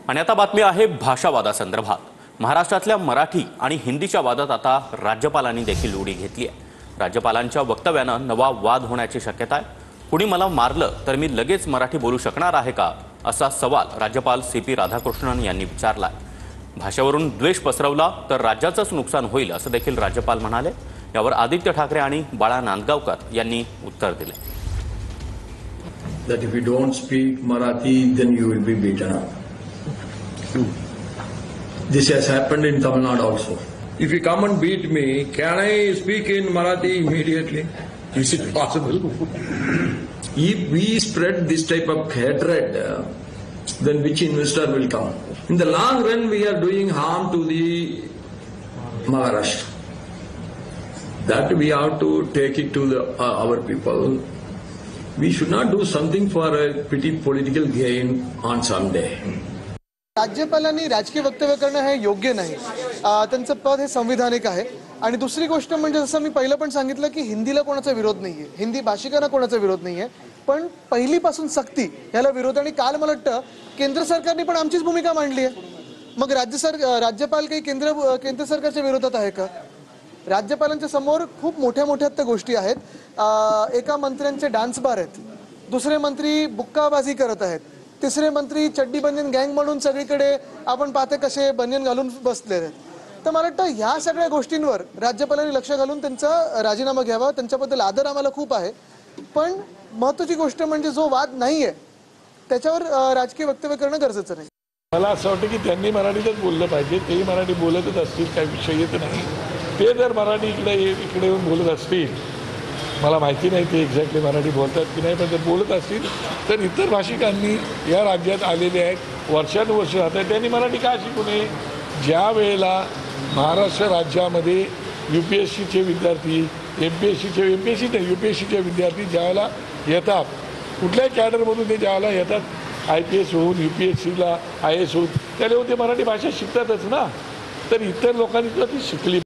आणि आता बातमी आहे भाषावादासंदर्भात। महाराष्ट्रातल्या मराठी आणि हिंदीच्या वादात आता राज्यपालांनी देखील उडी घेतली आहे। राज्यपालांच्या वक्तव्यानं नवा वाद होण्याची शक्यता आहे। कुणी मला मारलं तर मी लगेच मराठी बोलू शकणार आहे का, असा सवाल राज्यपाल CP राधाकृष्णन यांनी विचारला आहे। भाषेवरून द्वेष पसरवला तर राज्याचंच नुकसान होईल असं देखील राज्यपाल म्हणाले। यावर आदित्य ठाकरे आणि बाळा नांदगावकर यांनी उत्तर दिले। That if you don't speak Marathi, then you will be beaten up. This has happened in Tamil Nadu also. If you come and beat me, can I speak in Marathi immediately? Is it possible? If we spread this type of hatred, then which investor will come? In the long run, we are doing harm to the Maharashtra. That we have to take it to our people. We should not do something for a petty political gain on some day. राज्यपालांनी राजकीय वक्तव्य करणं हे योग्य नाही। त्यांचं पद हे संविधानिक आहे। आणि दुसरी गोष्ट म्हणजे जसं मी पहिलं पण सांगितलं की हिंदीला कोणाचा विरोध नाहीये, हिंदी भाषिकांना कोणाचा विरोध नाहीये, पण पहिलीपासून सक्ती याला विरोध। आणि काल मला वाटतं केंद्र सरकारने पण आमचीच भूमिका मांडली आहे। मग राज्यपाल काही केंद्र सरकारच्या विरोधात आहे का? राज्यपालांच्या समोर खूप मोठ्या मोठ्या गोष्टी आहेत। एका मंत्र्यांचे डान्स बार आहेत, दुसरे मंत्री बुक्काबाजी करत आहेत, तिसरे मंत्री चड्डी बनियन गँग म्हणून सगळीकडे आपण पाहते कसे बनियन घालून बसले आहेत। तर मला वाटतं ह्या सगळ्या गोष्टींवर राज्यपालांनी लक्ष घालून त्यांचा राजीनामा घ्यावा। त्यांच्याबद्दल आदर आम्हाला खूप आहे, पण महत्त्वाची गोष्ट म्हणजे जो वाद नाहीये त्याच्यावर राजकीय वक्तव्य करणं गरजेचं नाही। मला असं वाटतं की त्यांनी मराठीतच बोललं पाहिजे। तेही मराठी बोलतच असतील, काही विषय येत नाही। ते जर मराठी इकडे येऊन बोलत असतील, मला माहिती नाही ते एक्झॅक्टली मराठी बोलतात की नाही, पण जर बोलत असतील तर इतर भाषिकांनी या राज्यात आलेले आहेत, वर्षानुवर्ष राहतात, त्यांनी मराठी का शिकू नये? ज्या वेळेला महाराष्ट्र राज्यामध्ये UPSCचे विद्यार्थी, UPSCचे विद्यार्थी ज्यावेळेला येतात, कुठल्याही कॅडरमधून ते ज्यावेळेला येतात, IPS होऊन UPSCला IAS होऊन, त्यावेळेला ते मराठी भाषा शिकतातच ना। तर इतर लोकांनी सुद्धा ती शिकली।